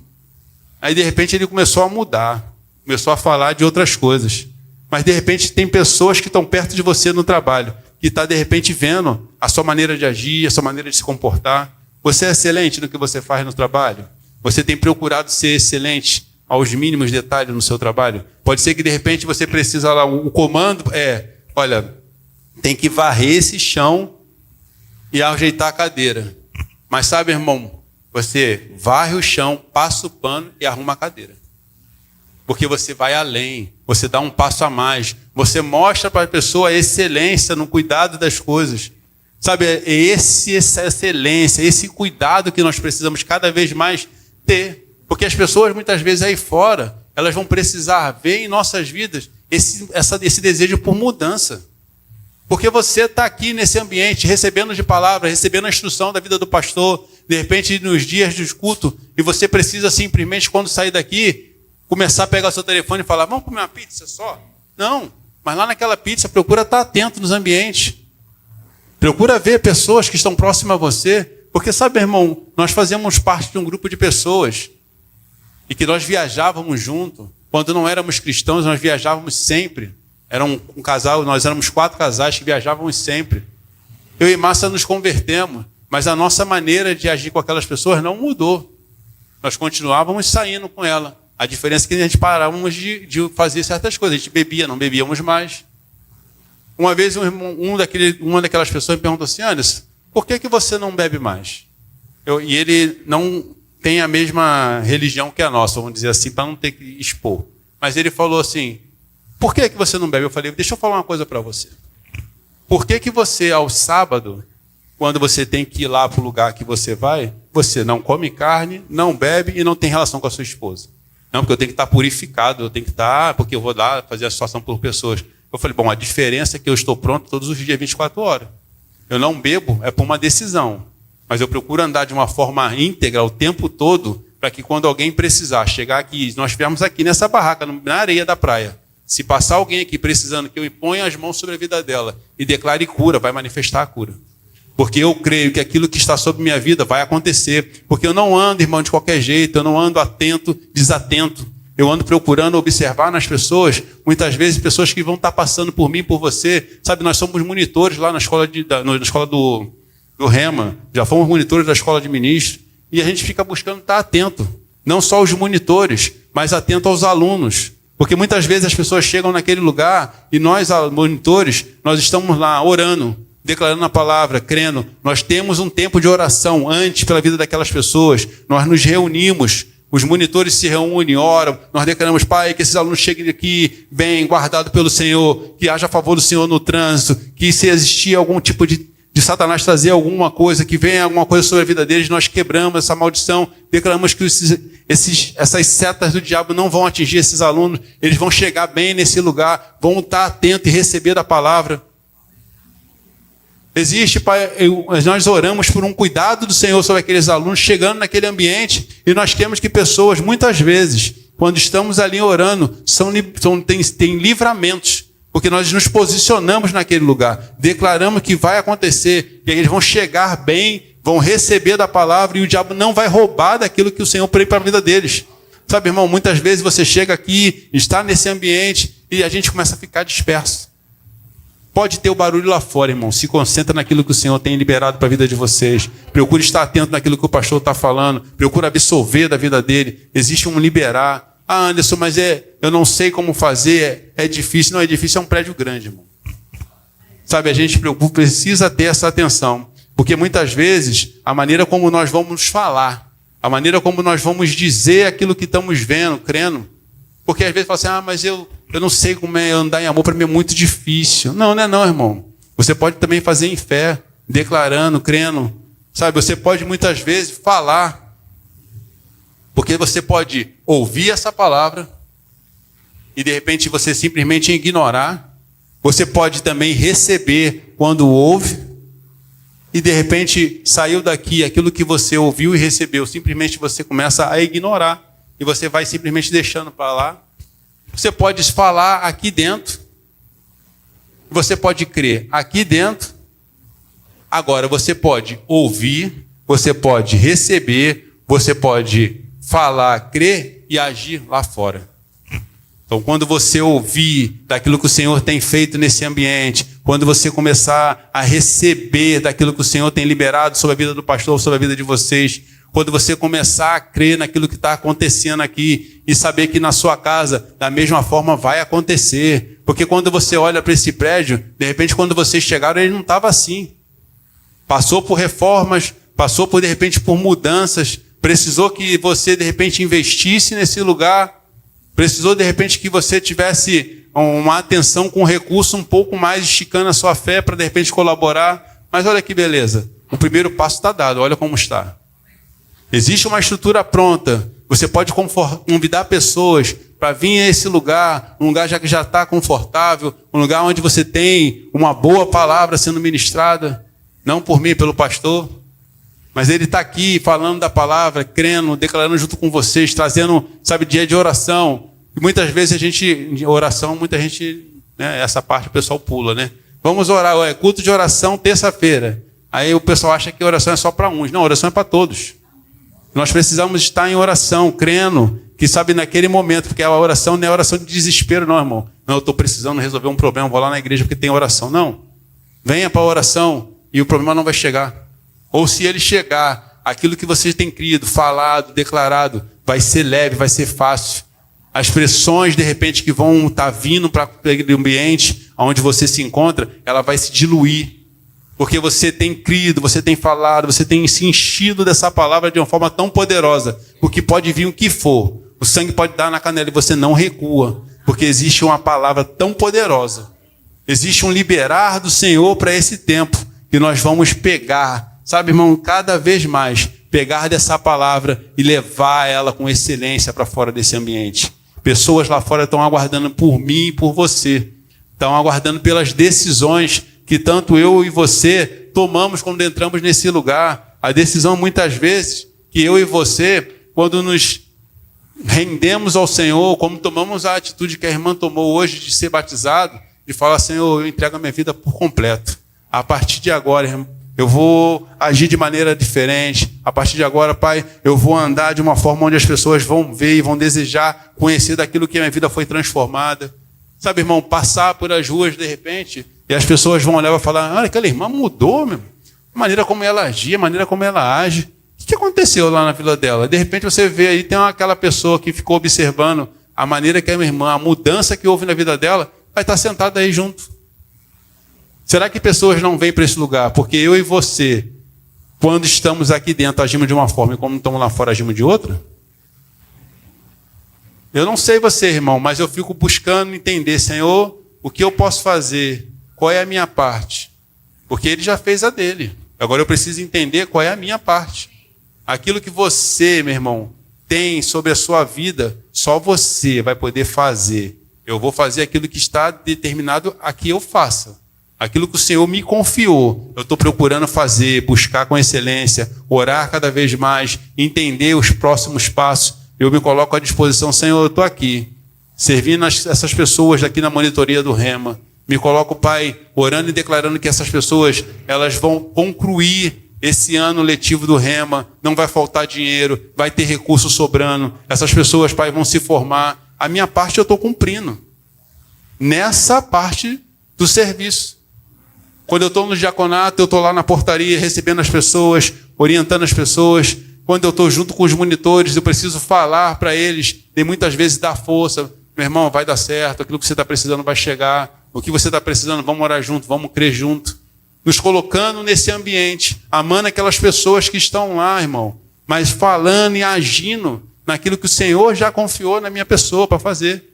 Aí de repente ele começou a mudar, começou a falar de outras coisas. Mas de repente tem pessoas que estão perto de você no trabalho, que está de repente vendo a sua maneira de agir, a sua maneira de se comportar. Você é excelente no que você faz no trabalho? Você tem procurado ser excelente aos mínimos detalhes no seu trabalho? Pode ser que de repente você precisa lá, o comando olha, tem que varrer esse chão e ajeitar a cadeira. Mas sabe, irmão, você varre o chão, passa o pano e arruma a cadeira. Porque você vai além, você dá um passo a mais, você mostra para a pessoa a excelência no cuidado das coisas. Sabe, é essa excelência, esse cuidado que nós precisamos cada vez mais ter. Porque as pessoas muitas vezes aí fora, elas vão precisar ver em nossas vidas esse desejo por mudança. Porque você está aqui nesse ambiente, recebendo de palavra, recebendo a instrução da vida do pastor, de repente nos dias de culto, e você precisa simplesmente, quando sair daqui, começar a pegar o seu telefone e falar, vamos comer uma pizza só? Não, mas lá naquela pizza, procura estar atento nos ambientes. Procura ver pessoas que estão próximas a você. Porque sabe, irmão, nós fazíamos parte de um grupo de pessoas e que nós viajávamos junto. Quando não éramos cristãos, nós viajávamos sempre. Era um casal, nós éramos 4 casais que viajávamos sempre. Eu e Márcia nos convertemos, mas a nossa maneira de agir com aquelas pessoas não mudou. Nós continuávamos saindo com ela. A diferença é que a gente parávamos de fazer certas coisas. A gente bebia, não bebíamos mais. Uma vez uma daquelas pessoas me perguntou assim, Anderson, por que você não bebe mais? E ele não tem a mesma religião que a nossa, vamos dizer assim, para não ter que expor. Mas ele falou assim, por que você não bebe? Eu falei, deixa eu falar uma coisa para você. Por que você, ao sábado, quando você tem que ir lá para o lugar que você vai, você não come carne, não bebe e não tem relação com a sua esposa? Não, porque eu tenho que estar purificado, eu tenho que estar, porque eu vou lá fazer a situação por pessoas. Eu falei, bom, a diferença é que eu estou pronto todos os dias, 24 horas. Eu não bebo, é por uma decisão. Mas eu procuro andar de uma forma íntegra o tempo todo, para que quando alguém precisar chegar aqui, nós estivermos aqui nessa barraca, na areia da praia, se passar alguém aqui precisando que eu imponha as mãos sobre a vida dela e declare cura, vai manifestar a cura. Porque eu creio que aquilo que está sobre minha vida vai acontecer. Porque eu não ando, irmão, de qualquer jeito, eu não ando atento, desatento. Eu ando procurando observar nas pessoas, muitas vezes pessoas que vão estar passando por mim, por você. Sabe, nós somos monitores lá na escola do Rema, já fomos monitores da escola de ministros, e a gente fica buscando estar atento. Não só os monitores, mas atento aos alunos. Porque muitas vezes as pessoas chegam naquele lugar e nós, monitores, nós estamos lá orando, declarando a palavra, crendo. Nós temos um tempo de oração antes pela vida daquelas pessoas. Nós nos reunimos, os monitores se reúnem, oram. Nós declaramos, Pai, que esses alunos cheguem aqui bem, guardados pelo Senhor, que haja a favor do Senhor no trânsito, que se existir algum tipo de Satanás trazer alguma coisa, que venha alguma coisa sobre a vida deles, nós quebramos essa maldição, declaramos que essas setas do diabo não vão atingir esses alunos, eles vão chegar bem nesse lugar, vão estar atentos e receber da palavra. Existe, Pai, nós oramos por um cuidado do Senhor sobre aqueles alunos chegando naquele ambiente, e nós temos que pessoas, muitas vezes, quando estamos ali orando, tem livramentos, porque nós nos posicionamos naquele lugar, declaramos que vai acontecer, e eles vão chegar bem, vão receber da palavra, e o diabo não vai roubar daquilo que o Senhor prepara para a vida deles. Sabe, irmão, muitas vezes você chega aqui, está nesse ambiente, e a gente começa a ficar disperso. Pode ter o barulho lá fora, irmão. Se concentra naquilo que o Senhor tem liberado para a vida de vocês. Procure estar atento naquilo que o pastor está falando. Procure absorver da vida dele. Existe um liberar. Ah, Anderson, mas eu não sei como fazer. É difícil. Não é difícil, é um prédio grande, irmão. Sabe, a gente precisa ter essa atenção. Porque muitas vezes, a maneira como nós vamos falar, a maneira como nós vamos dizer aquilo que estamos vendo, crendo. Porque às vezes fala assim, mas eu não sei como é andar em amor, para mim é muito difícil. Não é não, irmão. Você pode também fazer em fé, declarando, crendo. Sabe, você pode muitas vezes falar. Porque você pode ouvir essa palavra e de repente você simplesmente ignorar. Você pode também receber quando ouve e de repente saiu daqui aquilo que você ouviu e recebeu. Simplesmente você começa a ignorar e você vai simplesmente deixando para lá. Você pode falar aqui dentro, você pode crer aqui dentro. Agora, você pode ouvir, você pode receber, você pode falar, crer e agir lá fora. Então, quando você ouvir daquilo que o Senhor tem feito nesse ambiente, quando você começar a receber daquilo que o Senhor tem liberado sobre a vida do pastor, sobre a vida de vocês, quando você começar a crer naquilo que está acontecendo aqui e saber que na sua casa, da mesma forma, vai acontecer. Porque quando você olha para esse prédio, de repente, quando vocês chegaram, ele não estava assim. Passou por reformas, passou por, de repente, por mudanças, precisou que você, de repente, investisse nesse lugar, precisou, de repente, que você tivesse uma atenção com recurso um pouco mais, esticando a sua fé para, de repente, colaborar. Mas olha que beleza, o primeiro passo está dado, olha como está. Existe uma estrutura pronta, você pode convidar pessoas para vir a esse lugar, um lugar que já está confortável, um lugar onde você tem uma boa palavra sendo ministrada, não por mim, pelo pastor, mas ele está aqui falando da palavra, crendo, declarando junto com vocês, trazendo, sabe, dia de oração. E muitas vezes muita gente, né, essa parte o pessoal pula, né? Vamos orar, culto de oração terça-feira. Aí o pessoal acha que oração é só para uns. Não, oração é para todos. Nós precisamos estar em oração, crendo, que sabe naquele momento, porque a oração não é oração de desespero, não, irmão. Não, eu estou precisando resolver um problema, vou lá na igreja porque tem oração. Não. Venha para a oração e o problema não vai chegar. Ou se ele chegar, aquilo que você tem crido, falado, declarado, vai ser leve, vai ser fácil. As pressões, de repente, que vão estar vindo para aquele ambiente onde você se encontra, ela vai se diluir. Porque você tem crido, você tem falado, você tem se enchido dessa palavra de uma forma tão poderosa. Porque pode vir o que for. O sangue pode dar na canela e você não recua. Porque existe uma palavra tão poderosa. Existe um liberar do Senhor para esse tempo. Que nós vamos pegar, sabe, irmão, cada vez mais. Pegar dessa palavra e levar ela com excelência para fora desse ambiente. Pessoas lá fora estão aguardando por mim e por você. Estão aguardando pelas decisões que tanto eu e você tomamos quando entramos nesse lugar. A decisão, muitas vezes, que eu e você, quando nos rendemos ao Senhor, como tomamos a atitude que a irmã tomou hoje de ser batizado, de falar, Senhor, eu entrego a minha vida por completo. A partir de agora, irmão, eu vou agir de maneira diferente. A partir de agora, Pai, eu vou andar de uma forma onde as pessoas vão ver e vão desejar conhecer daquilo que a minha vida foi transformada. Sabe, irmão, passar por as ruas, de repente, e as pessoas vão olhar e vão falar, olha, aquela irmã mudou, meu. A maneira como ela agia, a maneira como ela age. O que aconteceu lá na vida dela? De repente você vê aí, tem aquela pessoa que ficou observando a maneira que a minha irmã, a mudança que houve na vida dela, vai estar sentada aí junto. Será que pessoas não vêm para esse lugar? Porque eu e você, quando estamos aqui dentro, agimos de uma forma e quando estamos lá fora, agimos de outra? Eu não sei você, irmão, mas eu fico buscando entender, Senhor, o que eu posso fazer? Qual é a minha parte? Porque Ele já fez a dele. Agora eu preciso entender qual é a minha parte. Aquilo que você, meu irmão, tem sobre a sua vida, só você vai poder fazer. Eu vou fazer aquilo que está determinado a que eu faça. Aquilo que o Senhor me confiou, eu estou procurando fazer, buscar com excelência, orar cada vez mais, entender os próximos passos. Eu me coloco à disposição, Senhor, eu estou aqui, servindo essas pessoas aqui na monitoria do Rema. Me coloco, Pai, orando e declarando que essas pessoas, elas vão concluir esse ano letivo do Rema, não vai faltar dinheiro, vai ter recurso sobrando. Essas pessoas, Pai, vão se formar. A minha parte eu estou cumprindo. Nessa parte do serviço. Quando eu estou no diaconato, eu estou lá na portaria recebendo as pessoas, orientando as pessoas. Quando eu estou junto com os monitores, eu preciso falar para eles, e muitas vezes dar força. Meu irmão, vai dar certo, aquilo que você está precisando vai chegar. O que você está precisando, vamos orar junto, vamos crer junto. Nos colocando nesse ambiente, amando aquelas pessoas que estão lá, irmão, mas falando e agindo naquilo que o Senhor já confiou na minha pessoa para fazer.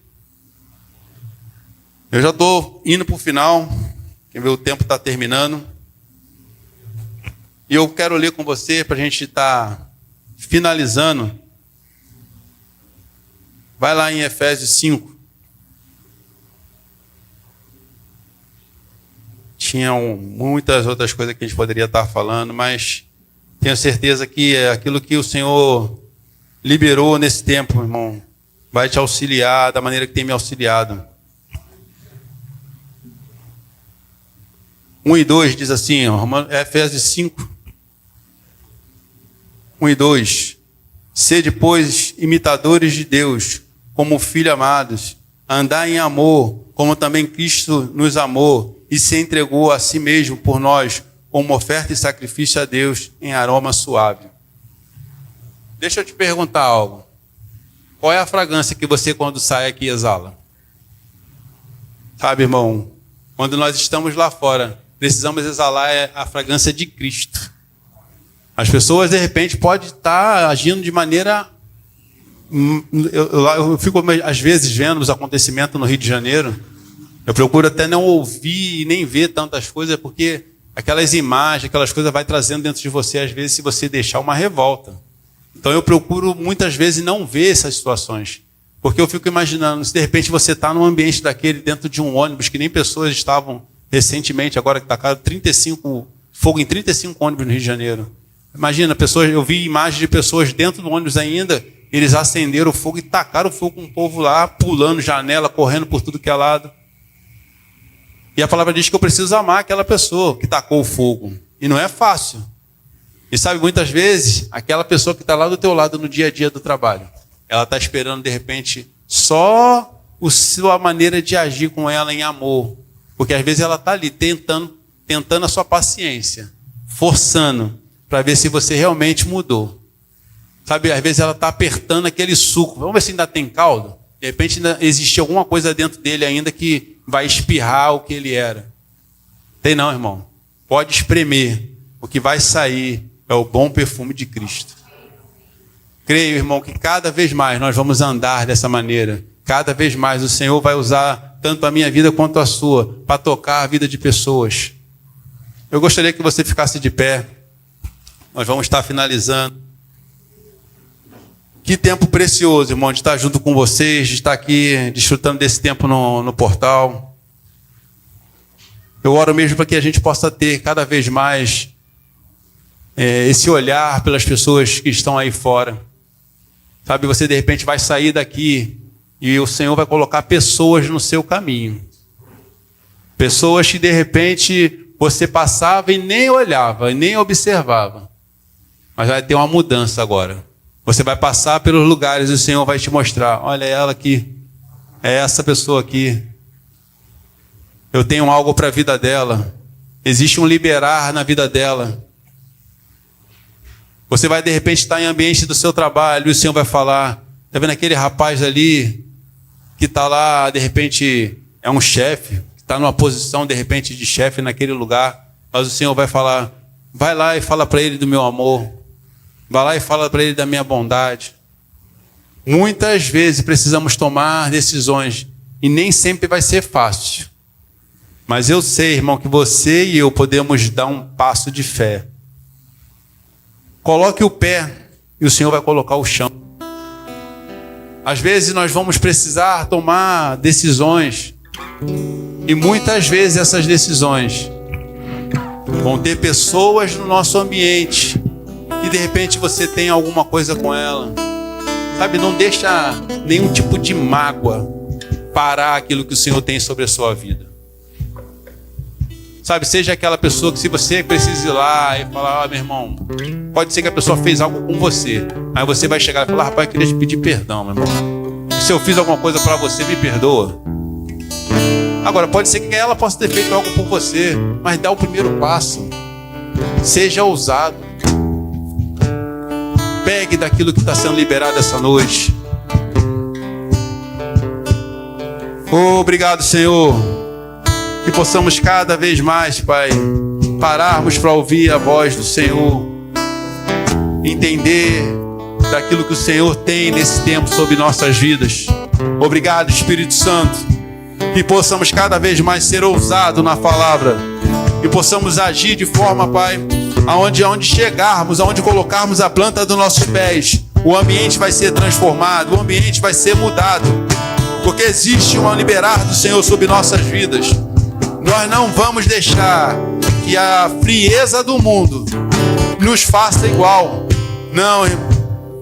Eu já estou indo para o final. O tempo está terminando. E eu quero ler com você para a gente estar finalizando. Vai lá em Efésios 5. Tinham muitas outras coisas que a gente poderia estar falando, mas tenho certeza que é aquilo que o Senhor liberou nesse tempo, irmão, vai te auxiliar da maneira que tem me auxiliado. 1 e 2 diz assim, Efésios 5, 1 e 2. Sede, pois, imitadores de Deus, como filhos amados, andai em amor, como também Cristo nos amou e se entregou a si mesmo por nós, como oferta e sacrifício a Deus em aroma suave. Deixa eu te perguntar algo. Qual é a fragrância que você, quando sai aqui, exala? Sabe, irmão, quando nós estamos lá fora, precisamos exalar a fragrância de Cristo. As pessoas, de repente, podem estar agindo de maneira... Eu fico, às vezes, vendo os acontecimentos no Rio de Janeiro. Eu procuro até não ouvir e nem ver tantas coisas, porque aquelas imagens, aquelas coisas vai trazendo dentro de você, às vezes, se você deixar uma revolta. Então, eu procuro, muitas vezes, não ver essas situações. Porque eu fico imaginando, se de repente você está num ambiente daquele, dentro de um ônibus, que nem pessoas estavam recentemente, agora que tacaram fogo em 35 ônibus no Rio de Janeiro. Imagina, pessoas, eu vi imagens de pessoas dentro do ônibus ainda, eles acenderam o fogo e tacaram o fogo com o povo lá, pulando janela, correndo por tudo que é lado. E a palavra diz que eu preciso amar aquela pessoa que tacou o fogo. E não é fácil. E sabe, muitas vezes, aquela pessoa que está lá do teu lado no dia a dia do trabalho, ela está esperando, de repente, só a sua maneira de agir com ela em amor. Porque às vezes ela está ali tentando a sua paciência, forçando, para ver se você realmente mudou. Sabe, às vezes ela está apertando aquele suco. Vamos ver se ainda tem caldo? De repente ainda existe alguma coisa dentro dele ainda que vai espirrar o que ele era. Tem não, irmão. Pode espremer. O que vai sair é o bom perfume de Cristo. Creio, irmão, que cada vez mais nós vamos andar dessa maneira. Cada vez mais o Senhor vai usar tanto a minha vida quanto a sua para tocar a vida de pessoas. Eu gostaria que você ficasse de pé. Nós vamos estar finalizando. Que tempo precioso, irmão, de estar junto com vocês, de estar aqui desfrutando desse tempo no portal. Eu oro mesmo para que a gente possa ter cada vez mais esse olhar pelas pessoas que estão aí fora. Sabe, você de repente vai sair daqui e o Senhor vai colocar pessoas no seu caminho. Pessoas que de repente você passava e nem olhava, e nem observava. Mas vai ter uma mudança agora. Você vai passar pelos lugares e o Senhor vai te mostrar. Olha ela aqui. É essa pessoa aqui. Eu tenho algo para a vida dela. Existe um liberar na vida dela. Você vai de repente estar em ambiente do seu trabalho e o Senhor vai falar. Está vendo aquele rapaz ali que está lá, de repente é um chefe, que está numa posição de repente de chefe naquele lugar. Mas o Senhor vai falar, vai lá e fala para ele do meu amor. Vai lá e fala para ele da minha bondade. Muitas vezes precisamos tomar decisões e nem sempre vai ser fácil. Mas eu sei, irmão, que você e eu podemos dar um passo de fé. Coloque o pé e o Senhor vai colocar o chão. Às vezes nós vamos precisar tomar decisões e muitas vezes essas decisões vão ter pessoas no nosso ambiente e de repente você tem alguma coisa com ela. Sabe, não deixa nenhum tipo de mágoa parar aquilo que o Senhor tem sobre a sua vida. Sabe, seja aquela pessoa que se você precisa ir lá e falar, meu irmão, pode ser que a pessoa fez algo com você. Aí você vai chegar e falar, rapaz, eu queria te pedir perdão, meu irmão. Se eu fiz alguma coisa para você, me perdoa. Agora, pode ser que ela possa ter feito algo por você, mas dá o primeiro passo. Seja ousado. Pegue daquilo que está sendo liberado essa noite. Obrigado, Senhor. Que possamos cada vez mais, Pai, pararmos para ouvir a voz do Senhor. Entender daquilo que o Senhor tem nesse tempo sobre nossas vidas. Obrigado, Espírito Santo. Que possamos cada vez mais ser ousados na palavra. Que possamos agir de forma, Pai, aonde chegarmos, aonde colocarmos a planta dos nossos pés, o ambiente vai ser transformado, o ambiente vai ser mudado, porque existe um liberar do Senhor sobre nossas vidas. Nós não vamos deixar que a frieza do mundo nos faça igual. Não,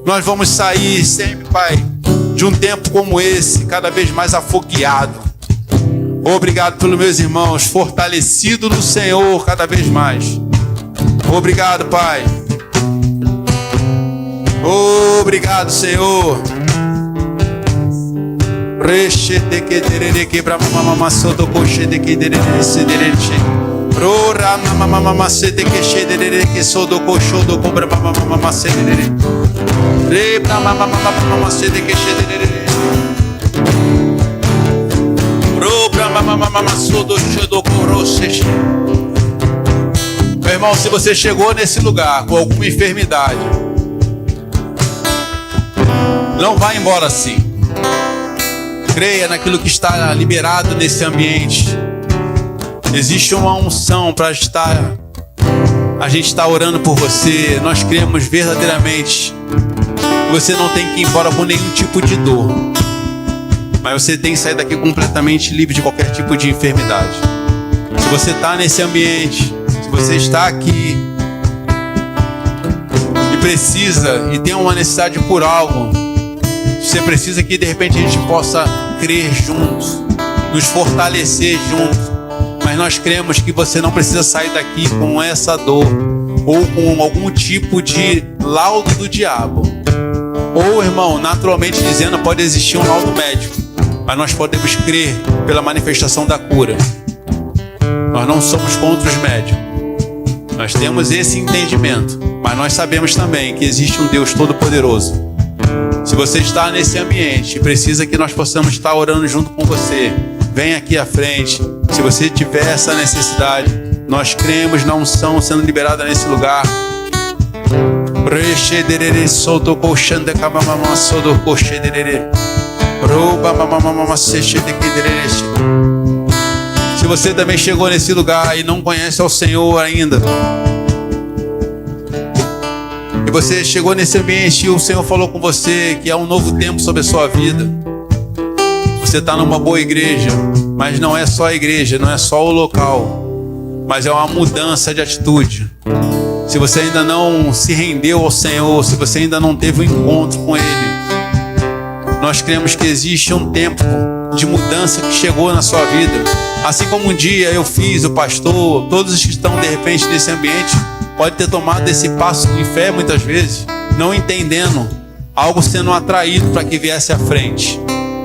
nós vamos sair sempre, Pai, de um tempo como esse, cada vez mais afogueado. Obrigado pelos meus irmãos, fortalecido no Senhor cada vez mais. Obrigado, Pai. Obrigado, Senhor. Meu irmão, se você chegou nesse lugar com alguma enfermidade, não vá embora assim. Creia naquilo que está liberado nesse ambiente. Existe uma unção para a gente está orando por você. Nós cremos verdadeiramente que você não tem que ir embora com nenhum tipo de dor, mas você tem que sair daqui completamente livre de qualquer tipo de enfermidade. Se você está nesse ambiente, se você está aqui e precisa e tem uma necessidade por algo, você precisa que de repente a gente possa crer juntos, nos fortalecer juntos. Mas nós cremos que você não precisa sair daqui com essa dor ou com algum tipo de laudo do diabo. Ou, irmão, naturalmente dizendo, pode existir um laudo médico, mas nós podemos crer pela manifestação da cura. Nós não somos contra os médicos. Nós temos esse entendimento, mas nós sabemos também que existe um Deus Todo-Poderoso. Se você está nesse ambiente e precisa que nós possamos estar orando junto com você, vem aqui à frente. Se você tiver essa necessidade, nós cremos na unção sendo liberada nesse lugar. Se você também chegou nesse lugar e não conhece ao Senhor ainda, e você chegou nesse ambiente e o Senhor falou com você que há um novo tempo sobre a sua vida, você está numa boa igreja, mas não é só a igreja, não é só o local, mas é uma mudança de atitude. Se você ainda não se rendeu ao Senhor, se você ainda não teve um encontro com Ele, nós cremos que existe um tempo de mudança que chegou na sua vida. Assim como um dia eu fiz, o pastor, todos os que estão de repente nesse ambiente pode ter tomado esse passo de fé muitas vezes, não entendendo, algo sendo atraído para que viesse à frente.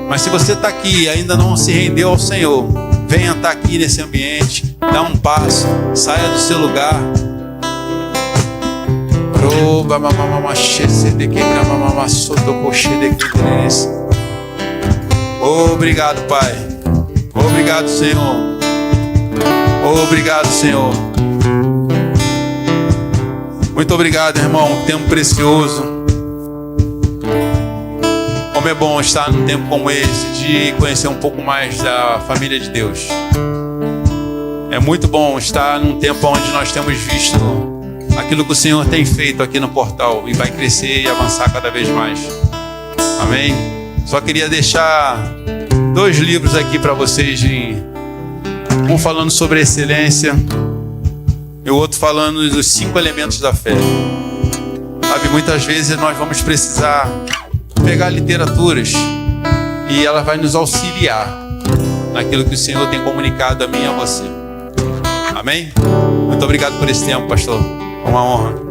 Mas se você está aqui e ainda não se rendeu ao Senhor, venha estar aqui nesse ambiente, dá um passo, saia do seu lugar. Obrigado, Pai. Obrigado, Senhor. Obrigado, Senhor. Muito obrigado, irmão. Tempo precioso. Como é bom estar num tempo como esse, de conhecer um pouco mais da família de Deus. É muito bom estar num tempo onde nós temos visto aquilo que o Senhor tem feito aqui no portal e vai crescer e avançar cada vez mais. Amém? Só queria deixar 2 livros aqui para vocês, um falando sobre excelência e o outro falando dos 5 elementos da fé. Sabe, muitas vezes nós vamos precisar pegar literaturas e ela vai nos auxiliar naquilo que o Senhor tem comunicado a mim e a você. Amém? Muito obrigado por esse tempo, pastor. Uma honra.